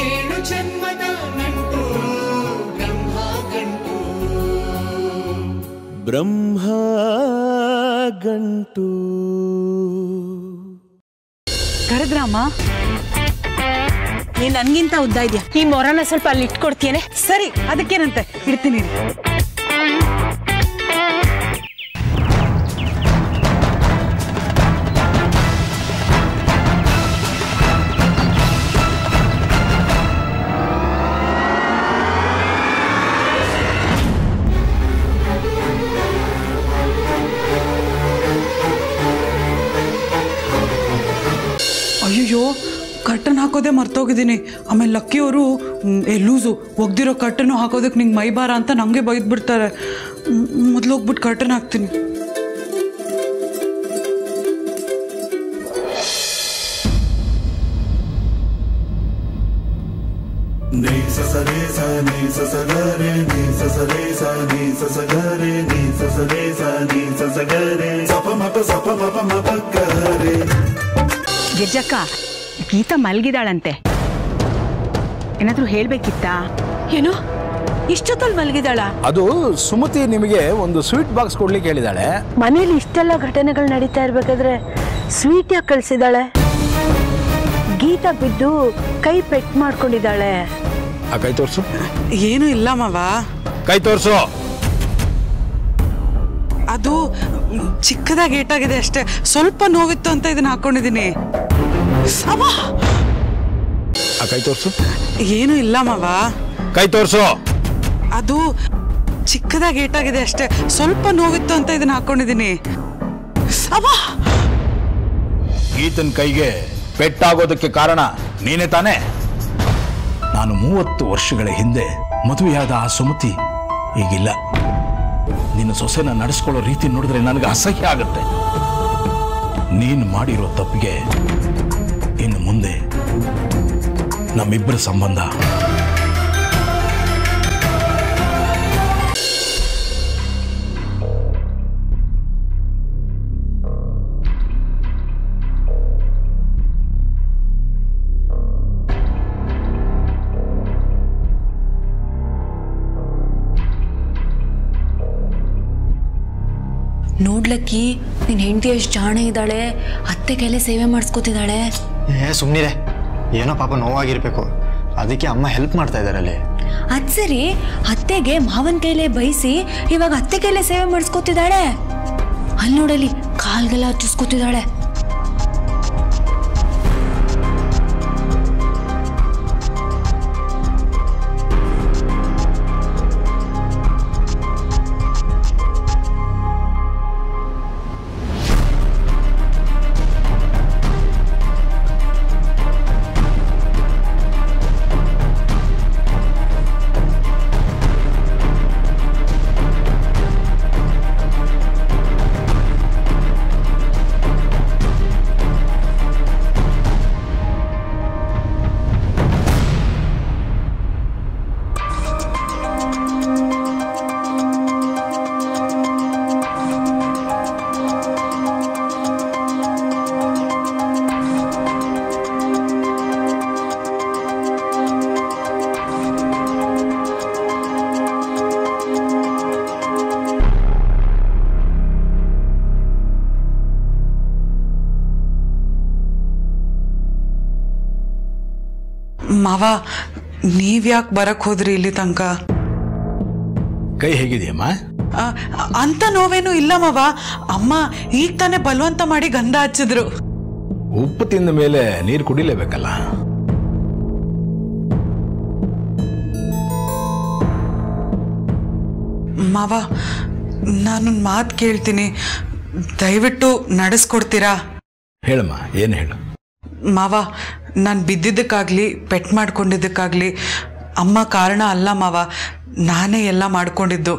ಏಳು ಜನ್ಮದ ನಂಟು ಬ್ರಹ್ಮ ಗಂಟು ಬ್ರಹ್ಮ ಗಂಟು. ಕರೆದ್ರಾಮ ನೀನ್ ನನ್ಗಿಂತ ಉದ್ದ ಇದೆಯಾ, ಈ ಮೊರನ ಸ್ವಲ್ಪ ಅಲ್ಲಿ ಇಟ್ಕೊಡ್ತೀಯನೆ? ಸರಿ, ಅದಕ್ಕೇನಂತೆ, ಇಡ್ತೀನಿ. ಅಯ್ಯೋ, ಕರ್ಟನ್ ಹಾಕೋದೇ ಮರ್ತೋಗಿದ್ದೀನಿ. ಆಮೇಲೆ ಲಕ್ಕಿಯವರು ಲೂಸು ಒಗ್ದಿರೋ ಕರ್ಟನ್ನು ಹಾಕೋದಕ್ಕೆ ನಿಂಗೆ ಮೈಬಾರ ಅಂತ ನನಗೆ ಬೈದ್ಬಿಡ್ತಾರೆ. ಮೊದಲು ಹೋಗ್ಬಿಟ್ಟು ಕರ್ಟನ್ ಹಾಕ್ತೀನಿ. ಗಿರ್ಜಕ್ಕ, ಗೀತಾ ಮಲಗಿದಾಳಂತೆ, ಏನಾದ್ರೂ ಹೇಳ್ಬೇಕಿತ್ತಾ? ಏನೋ ಇಷ್ಟೊತ್ತಲ್ಲಿ ಮಲಗಿದಾಳ? ಅದು ಸುಮತಿ ನಿಮಗೆ ಒಂದು ಸ್ವೀಟ್ ಬಾಕ್ಸ್ ಕೊಡ್ಲಿಕ್ಕೆ ಹೇಳಿದಾಳೆ. ಮನೇಲಿ ಇಷ್ಟೆಲ್ಲ ಘಟನೆಗಳು ನಡೀತಾ ಇರ್ಬೇಕಾದ್ರೆ ಸ್ವೀಟ್ ಯಾಕೆ ಕಳ್ಸಿದಾಳೆ? ಗೀತಾ ಬಿದ್ದು ಕೈ ಪೆಟ್ ಮಾಡ್ಕೊಂಡಿದ್ದಾಳೆ. ಆ ಕೈ ತೋರ್ಸು. ಏನು ಇಲ್ಲ ಮಾವ. ಕೈ ತೋರ್ಸು. ಅದು ಚಿಕ್ಕದಾಗಿ ಏಟಾಗಿದೆ ಅಷ್ಟೇ, ಸ್ವಲ್ಪ ನೋವಿತ್ತು ಅಂತ ಇದನ್ನ ಹಾಕೊಂಡಿದ್ದೀನಿ. ಆ ಕೈ ತೋರ್ಸು. ಏನು ಇಲ್ಲ ಮಾವ. ಕೈ ತೋರ್ಸು. ಅದು ಚಿಕ್ಕದಾಗಿ ಏಟಾಗಿದೆ ಅಷ್ಟೇ, ಸ್ವಲ್ಪ ನೋವಿತ್ತು ಅಂತ ಇದನ್ನ ಹಾಕೊಂಡಿದ್ದೀನಿ. ಗೀತನ್ ಕೈಗೆ ಪೆಟ್ಟಾಗೋದಕ್ಕೆ ಕಾರಣ ನೀನೇ ತಾನೇ? ನಾನು 30 ವರ್ಷಗಳ ಹಿಂದೆ ಮದುವೆಯಾದ ಆ ಸುಮತಿ ಈಗಿಲ್ಲ. ನಿನ್ನ ಸೊಸೆನ ನಡೆಸ್ಕೊಳ್ಳೋ ರೀತಿ ನೋಡಿದ್ರೆ ನನಗೆ ಅಸಹ್ಯ ಆಗುತ್ತೆ. ನೀನು ಮಾಡಿರೋ ತಪ್ಪಿಗೆ ಇನ್ನು ಮುಂದೆ ನಮ್ಮಿಬ್ಬರ ಸಂಬಂಧ ನೋಡ್ಲಕ್ಕಿ ನಿನ್ ಹೆಂಡತಿ ಎಷ್ಟು ಜಾಣೆ ಇದ್ದಾಳೆ, ಅತ್ತೆ ಕೈಲೇ ಸೇವೆ ಮಾಡಿಸ್ಕೊತಿದ್ದಾಳೆ. ಸುಮ್ಮನಿರೆ, ಏನೋ ಪಾಪ ನೋವಾಗಿರ್ಬೇಕು, ಅದಕ್ಕೆ ಅಮ್ಮ ಹೆಲ್ಪ್ ಮಾಡ್ತಾ ಇದ್ದಾರೆ ಅಲ್ಲಿ. ಅದ್ ಸರಿ, ಅತ್ತೆಗೆ ಮಾವನ್ ಕೈಲೇ ಬೈಸಿ ಇವಾಗ ಅತ್ತೆ ಕೈಲೇ ಸೇವೆ ಮಾಡಿಸ್ಕೊತಿದ್ದಾಳೆ. ಅಲ್ಲಿ ನೋಡಲಿ ಕಾಲ್ಗೆಲ್ಲ ಹಚ್ಚಿಸ್ಕೊತಿದ್ದಾಳೆ. ಮಾವ, ನೀವ್ಯಾಕೆ ಬರಕ್ ಹೋದ್ರಿ ಇಲ್ಲಿ ತನಕ? ಕೈ ಹೇಗಿದೆಯಮ್ಮ? ಅಂತ ನೋವೇನು ಇಲ್ಲ ಮಾವ. ಅಮ್ಮ ಈಗ ತಾನೇ ಬಲವಂತ ಮಾಡಿ ಗಂಧ ಹಚ್ಚಿದ್ರು. ಉಪ್ಪು ತಿಂದ ಮೇಲೆ ನೀರು ಕುಡಿಲೇಬೇಕಲ್ಲ. ಮಾವ, ನಾನೊಂದು ಮಾತು ಕೇಳ್ತೀನಿ, ದಯವಿಟ್ಟು ನಡೆಸ್ಕೊಡ್ತೀರಾ? ಹೇಳಮ್ಮ, ಏನು ಹೇಳು? ಮಾವ, ನಾನು ಬಿದ್ದಿದ್ದಕ್ಕಾಗ್ಲಿ ಪೆಟ್ ಮಾಡ್ಕೊಂಡಿದ್ದಕ್ಕಾಗ್ಲಿ ಅಮ್ಮ ಕಾರಣ ಅಲ್ಲ ಮಾವ, ನಾನೇ ಎಲ್ಲ ಮಾಡ್ಕೊಂಡಿದ್ದು.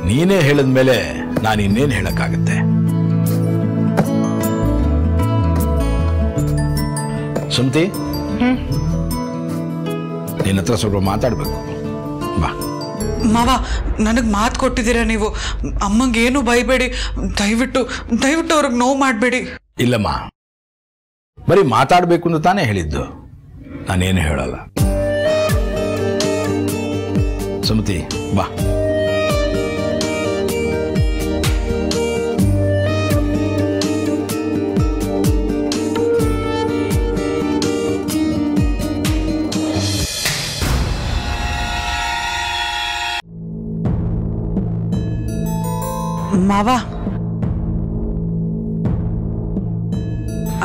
ನೀನೇ ಹೇಳಿದ್ಮೇಲೆ ನಾನು ಇನ್ನೇನು ಹೇಳಕ್ಕಾಗತ್ತೆ? ಸುಮತಿ, ನಿನ್ನ ಹತ್ರ ಸ್ವಲ್ಪ ಮಾತಾಡ್ಬೇಕು, ಬಾ. ಮಾವ, ನನಗೆ ಮಾತು ಕೊಟ್ಟಿದ್ದೀರಾ ನೀವು. ಅಮ್ಮಂಗೇನು ಬೈಬೇಡಿ, ದಯವಿಟ್ಟು ದಯವಿಟ್ಟು ಅವ್ರಿಗೆ ನೋವು ಮಾಡಬೇಡಿ. ಇಲ್ಲಮ್ಮ, ಬರೀ ಮಾತಾಡಬೇಕು ಅಂತ ತಾನೇ ಹೇಳಿದ್ದು, ನಾನೇನು ಹೇಳಲ್ಲ. ಸುಮತಿ ಬಾ. ಮಾವ,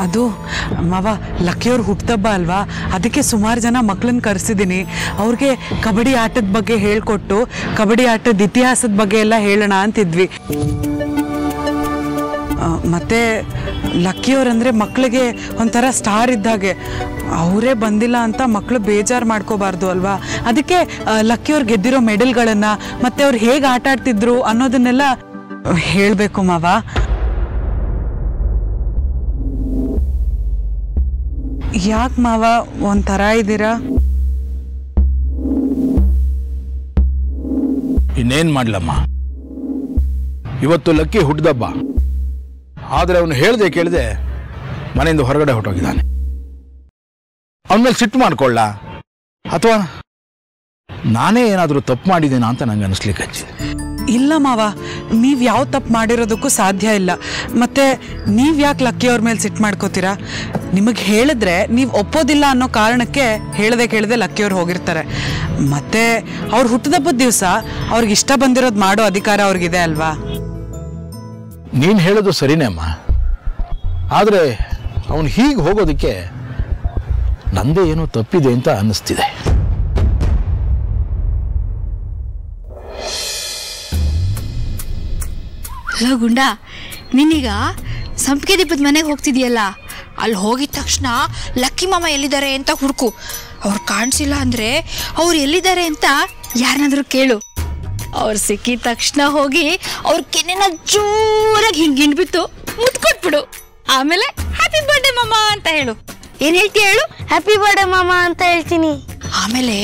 ಅದು ಮಾವ ಲಕ್ಕಿಯವ್ರ ಹುಟ್ಟುಹಬ್ಬ ಅಲ್ವಾ, ಅದಕ್ಕೆ ಸುಮಾರು ಜನ ಮಕ್ಕಳನ್ನ ಕರೆಸಿದ್ದೀನಿ. ಅವ್ರಿಗೆ ಕಬಡ್ಡಿ ಆಟದ ಬಗ್ಗೆ ಹೇಳ್ಕೊಟ್ಟು ಕಬಡ್ಡಿ ಆಟದ ಇತಿಹಾಸದ ಬಗ್ಗೆ ಎಲ್ಲ ಹೇಳೋಣ ಅಂತಿದ್ವಿ. ಮತ್ತೆ ಲಕ್ಕಿಯವ್ರಂದ್ರೆ ಮಕ್ಕಳಿಗೆ ಒಂಥರ ಸ್ಟಾರ್ ಇದ್ದಾಗೆ. ಅವರೇ ಬಂದಿಲ್ಲ ಅಂತ ಮಕ್ಕಳು ಬೇಜಾರು ಮಾಡ್ಕೋಬಾರ್ದು ಅಲ್ವಾ. ಅದಕ್ಕೆ ಲಕ್ಕಿಯವ್ರು ಗೆದ್ದಿರೋ ಮೆಡಲ್ಗಳನ್ನು ಮತ್ತೆ ಅವ್ರು ಹೇಗೆ ಆಟ ಆಡ್ತಿದ್ರು ಅನ್ನೋದನ್ನೆಲ್ಲ ಹೇಳಬೇಕು ಮಾವ. ಯಾಕೆ ಮಾವ ಒಂಥರ ಇದ್ದೀರಾ? ಇನ್ನೇನ್ ಮಾಡ್ಲಮ್ಮ, ಇವತ್ತು ಲಕ್ಕಿ ಹುಟ್ಟಿದಬ್ಬ. ಆದರೆ ಅವನು ಹೇಳ್ದೆ ಕೇಳದೆ ಮನೆಯಿಂದ ಹೊರಗಡೆ ಹೊರಟೋಗಿದ್ದಾನೆ. ಅವನ ಮೇಲೆ ಸಿಟ್ಟು ಮಾಡ್ಕೊಳ್ಳ ಅಥವಾ ನಾನೇ ಏನಾದರೂ ತಪ್ಪು ಮಾಡಿದ್ದೇನಾ ಅಂತ ನಂಗೆ ಅನಿಸ್ಲಿಕ್ಕೆ ಹಚ್ಚಿದೆ. ಇಲ್ಲ ಮಾವ, ನೀವು ಯಾವ ತಪ್ಪು ಮಾಡಿರೋದಕ್ಕೂ ಸಾಧ್ಯ ಇಲ್ಲ. ಮತ್ತೆ ನೀವು ಯಾಕೆ ಲಕ್ಕಿಯವ್ರ ಮೇಲೆ ಸಿಟ್ಟು ಮಾಡ್ಕೋತೀರಾ? ನಿಮಗೆ ಹೇಳಿದ್ರೆ ನೀವು ಒಪ್ಪೋದಿಲ್ಲ ಅನ್ನೋ ಕಾರಣಕ್ಕೆ ಹೇಳದೆ ಕೇಳದೆ ಲಕ್ಕಿಯವ್ರು ಹೋಗಿರ್ತಾರೆ. ಮತ್ತೆ ಅವ್ರು ಹುಟ್ಟಿದಬ್ಬದ ದಿವಸ ಅವ್ರಿಗೆ ಇಷ್ಟ ಬಂದಿರೋದು ಮಾಡೋ ಅಧಿಕಾರ ಅವ್ರಿಗಿದೆ ಅಲ್ವಾ. ನೀನು ಹೇಳೋದು ಸರಿನೇ ಅಮ್ಮ, ಆದರೆ ಅವನು ಹೀಗೆ ಹೋಗೋದಕ್ಕೆ ನಂದೇ ಏನೋ ತಪ್ಪಿದೆ ಅಂತ ಅನ್ನಿಸ್ತಿದೆ. ಹಲೋ ಗುಂಡ, ನೀನೀಗ ಸಂಪಿಗೆ ದೀಪದ ಮನೆಗೆ ಹೋಗ್ತಿದೀಯಲ್ಲ, ಅಲ್ಲಿ ಹೋಗಿದ ತಕ್ಷಣ ಲಕ್ಕಿ ಮಾಮ ಎಲ್ಲಿದ್ದಾರೆ ಅಂತ ಹುಡುಕು. ಅವ್ರು ಕಾಣಿಸಿಲ್ಲ ಅಂದರೆ ಅವ್ರು ಎಲ್ಲಿದ್ದಾರೆ ಅಂತ ಯಾರನ್ನಾದ್ರೂ ಕೇಳು. ಅವ್ರು ಸಿಕ್ಕಿದ ತಕ್ಷಣ ಹೋಗಿ ಅವ್ರ ಕೆನ್ನೆನ ಜೋರಾಗಿ ಹಿಂಗಿಂಡ್ಬಿಟ್ಟು ಮುತ್ಕೊಟ್ಬಿಡು. ಆಮೇಲೆ ಹ್ಯಾಪಿ ಬರ್ಡೇ ಮಾಮ ಅಂತ ಹೇಳು. ಏನು ಹೇಳ್ತೀಯ ಹೇಳು? ಹ್ಯಾಪಿ ಬರ್ಡೇ ಮಾಮ ಅಂತ ಹೇಳ್ತೀನಿ. ಆಮೇಲೆ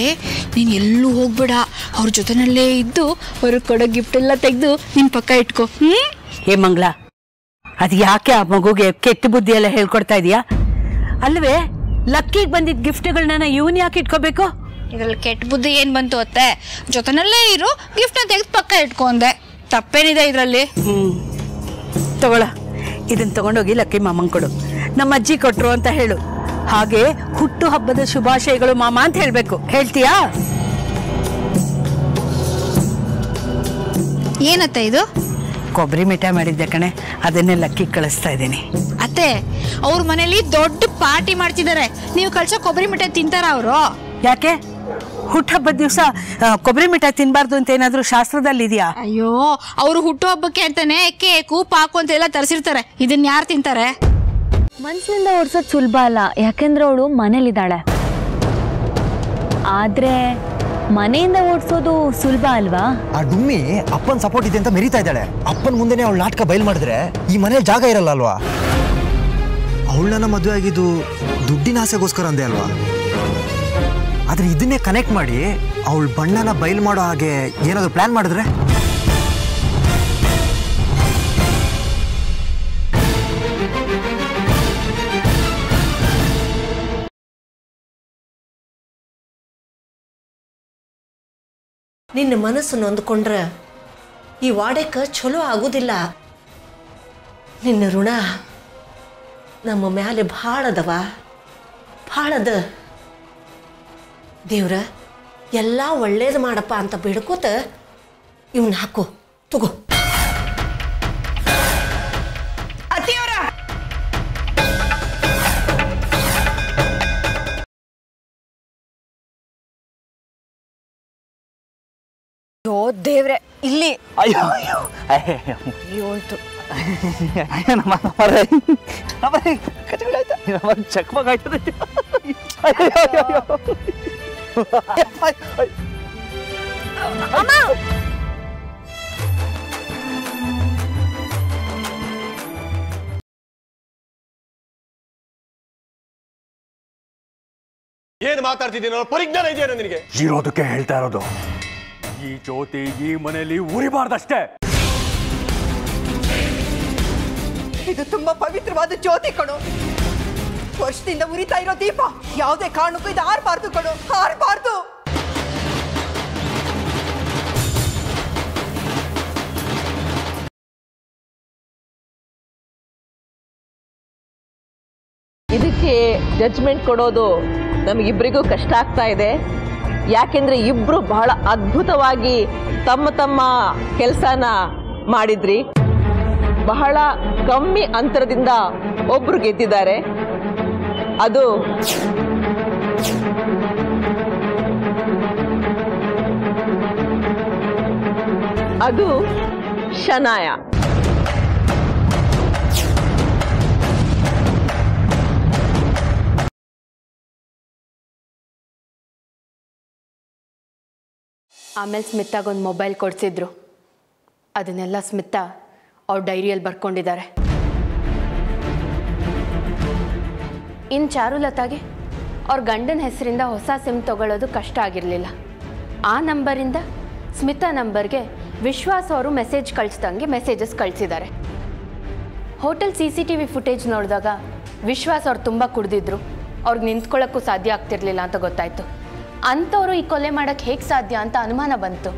ನೀನು ಎಲ್ಲೂ ಹೋಗ್ಬೇಡ, ಅವ್ರ ಜೊತೆನಲ್ಲೇ ಇದ್ದು ಅವ್ರಿಗೆ ಕೊಡೋ ಗಿಫ್ಟ್ ಎಲ್ಲ ತೆಗೆದು ನಿನ್ನ ಪಕ್ಕ ಇಟ್ಕೋ. ಏ ಮಂಗಳ, ಅದು ಯಾಕೆ ಆ ಮಗುಗೆ ಕೆಟ್ಟ ಬುದ್ಧಿ ಎಲ್ಲ ಹೇಳ್ಕೊಡ್ತಾ ಇದೀಯಾ? ಅಲ್ವೇ ಲಕ್ಕಿಗೆ ಬಂದಿದ್ದ ಗಿಫ್ಟ್ಗಳನ್ನ ಇವನ್ ಯಾಕೆ ಇಟ್ಕೋಬೇಕು? ಇದ್ರಲ್ಲಿ ಕೆಟ್ಟ ಬುದ್ಧಿ ಏನು ಬಂತು ಅತ್ತೆ? ಜೊತೆನಲ್ಲೇ ಇರು, ಗಿಫ್ಟ್ನ ತೆಗೆದು ಪಕ್ಕ ಇಟ್ಕೊಂಡೆ, ತಪ್ಪೇನಿದೆ ಇದರಲ್ಲಿ? ತಗೊಳ, ಇದನ್ನ ತಗೊಂಡೋಗಿ ಲಕ್ಕಿ ಮಾಮಂಗೆ ಕೊಡು. ನಮ್ಮ ಅಜ್ಜಿ ಕೊಟ್ರು ಅಂತ ಹೇಳು. ಹಾಗೆ ಹುಟ್ಟು ಹಬ್ಬದ ಶುಭಾಶಯಗಳು ಮಾಮ ಅಂತ ಹೇಳ್ಬೇಕು. ಹೇಳ್ತೀಯಾ? ಏನತ್ತೆ ಇದು? ಕೊಬ್ಬರಿ ಮಿಠಾಯಿ ಮಾಡಿದ್ದೆ ಕಣೆ, ಅದನ್ನೇ ಲಕ್ಕಿ ಕಳಿಸ್ತಾ ಇದ್ದೀನಿ. ಅತ್ತೆ, ಅವ್ರ ಮನೇಲಿ ದೊಡ್ಡ ಪಾರ್ಟಿ ಮಾಡ್ತಿದ್ದಾರೆ, ನೀವು ಕಳ್ಸೋ ಕೊಬ್ಬರಿ ಮಿಠಾಯಿ ತಿಂತಾರ ಅವರು? ಯಾಕೆ ಹುಟ್ಟುಹಬ್ಬದ ದಿವಸ ಕೊಬ್ಬರಿ ಮಿಠಾಯಿ ತಿನ್ಬಾರ್ದು ಅಂತ ಏನಾದ್ರೂ ಶಾಸ್ತ್ರದಲ್ಲಿ ಇದೆಯಾ? ಅಯ್ಯೋ, ಅವರು ಹುಟ್ಟು ಹಬ್ಬಕ್ಕೆ ಅಂತಾನೆ ಕೇಕು ಪಾಕು ಅಂತೆಲ್ಲ ತರಿಸಿರ್ತಾರೆ, ಇದನ್ನ ಯಾರು ತಿಂತಾರೆ? ಮನ್ಸಿನಿಂದ ಓಡಿಸೋದು ಸುಲಭ ಅಲ್ಲ, ಯಾಕೆಂದ್ರೆ ಅವಳು ಮನೇಲಿದ್ದಾಳೆ. ಆದ್ರೆ ಮನೆಯಿಂದ ಓಡಿಸೋದು ಸುಲಭ ಅಲ್ವಾ? ಆ ಡುಮ್ಮಿ ಅಪ್ಪನ ಸಪೋರ್ಟ್ ಇದೆ ಅಂತ ಮೆರಿತಾ ಇದ್ದಾಳೆ. ಅಪ್ಪನ ಮುಂದೆನೆ ಅವಳು ನಾಟಕ ಬಯಲು ಮಾಡಿದ್ರೆ ಈ ಮನೇಲಿ ಜಾಗ ಇರಲ್ಲ ಅಲ್ವಾ? ಅವಳನ್ನ ಮದುವೆ ಆಗಿದ್ದು ದುಡ್ಡಿನ ಆಸೆಗೋಸ್ಕರ ಅಂದೆ ಅಲ್ವಾ? ಆದ್ರೆ ಇದನ್ನೇ ಕನೆಕ್ಟ್ ಮಾಡಿ ಅವಳ ಬಣ್ಣನ ಬಯಲು ಮಾಡೋ ಹಾಗೆ ಏನಾದ್ರು ಪ್ಲಾನ್ ಮಾಡಿದ್ರೆ? ನಿನ್ನ ಮನಸ್ಸು ನೊಂದ್ಕೊಂಡ್ರೆ ಈ ವಾಡೆಕ ಚಲೋ ಆಗುದಿಲ್ಲ. ನಿನ್ನ ಋಣ ನಮ್ಮ ಮ್ಯಾಲೆ ಭಾಳ ಅದ. ದೇವ್ರ ಎಲ್ಲ ಒಳ್ಳೇದು ಮಾಡಪ್ಪ ಅಂತ ಬೇಡ್ಕೋತ ಇವನ್ನ ಹಾಕೋ, ತಗೋ. ಅತ್ತಿಯವರ ದೇವ್ರೆ, ಇಲ್ಲಿ ಅಯ್ಯೋ ಹೋಯ್ತು. ಚಕ್ಮಗ ಆಯ್ತದೆ. ಏನ್ ಮಾತಾಡ್ತಿದ್ದೀನೋ? ಪರಿಜ್ಞಾನ ಇದೆಯಾ ನಿನಗೆ? ಇರೋದಕ್ಕೆ ಹೇಳ್ತಾ ಇರೋದು. ಈ ಜ್ಯೋತಿ ಈ ಮನೆಯಲ್ಲಿ ಉರಿಬಾರ್ದಷ್ಟೇ. ಇದು ತುಂಬಾ ಪವಿತ್ರವಾದ ಜ್ಯೋತಿ ಕಣೋ. 30 ವರ್ಷದಿಂದ ಉರಿತಾ ಇರೋ ದೀಪ ಯಾವುದೇ ಕಾರಣಕ್ಕೂ ಇದು ಆರ್ಬಾರ್ದು ಕಣೋ, ಆರ್ಬಾರ್ದು. ಇದಕ್ಕೆ ಜಡ್ಜ್ಮೆಂಟ್ ಕೊಡೋದು ನಮಗಿಬ್ಬರಿಗೂ ಕಷ್ಟ ಆಗ್ತಾ ಇದೆ. ಯಾಕೆಂದ್ರೆ ಇಬ್ರು ಬಹಳ ಅದ್ಭುತವಾಗಿ ತಮ್ಮ ತಮ್ಮ ಕೆಲಸನ ಮಾಡಿದ್ರಿ. ಬಹಳ ಕಮ್ಮಿ ಅಂತರದಿಂದ ಒಬ್ರು ಗೆದ್ದಿದ್ದಾರೆ. ಅದು ಶನಾಯ. ಆಮೇಲೆ ಸ್ಮಿತಾಗೊಂದು ಮೊಬೈಲ್ ಕೊಡಿಸಿದ್ರು. ಅದನ್ನೆಲ್ಲ ಸ್ಮಿತಾ ಅವ್ರ ಡೈರಿಯಲ್ಲಿ ಬರ್ಕೊಂಡಿದ್ದಾರೆ. ಇನ್ನು ಚಾರುಲತಾಗೆ ಅವ್ರ ಗಂಡನ ಹೆಸರಿಂದ ಹೊಸ ಸಿಮ್ ತಗೊಳ್ಳೋದು ಕಷ್ಟ ಆಗಿರಲಿಲ್ಲ. ಆ ನಂಬರಿಂದ ಸ್ಮಿತಾ ನಂಬರ್ಗೆ ವಿಶ್ವಾಸ್ ಅವರು ಮೆಸೇಜ್ ಕಳಿಸ್ದಂಗೆ ಮೆಸೇಜಸ್ ಕಳಿಸಿದ್ದಾರೆ. ಹೋಟೆಲ್ CCTV ಫುಟೇಜ್ ನೋಡಿದಾಗ ವಿಶ್ವಾಸ್ ಅವ್ರು ತುಂಬ ಕುಡಿದಿದ್ರು, ಅವ್ರಿಗೆ ನಿಂತ್ಕೊಳ್ಳೋಕ್ಕೂ ಸಾಧ್ಯ ಆಗ್ತಿರ್ಲಿಲ್ಲ ಅಂತ ಗೊತ್ತಾಯಿತು. ಅಂಥವರು ಈ ಕೊಲೆ ಮಾಡೋಕ್ಕೆ ಹೇಗೆ ಸಾಧ್ಯ ಅಂತ ಅನುಮಾನ ಬಂತು.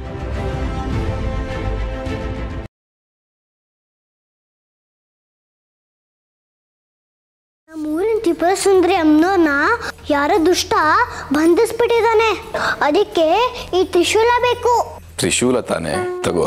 ನಮ್ಮೂರಿನ ತ್ರಿಪುರ ಸುಂದರಿ ಅಮ್ಮನವ್ರನ್ನ ಯಾರೋ ದುಷ್ಟ ಬಂಧಿಸ್ಬಿಟ್ಟಿದ್ದಾನೆ. ಅದಕ್ಕೆ ಈ ತ್ರಿಶೂಲ ಬೇಕು. ತ್ರಿಶೂಲ ತಾನೆ, ತಗೋ.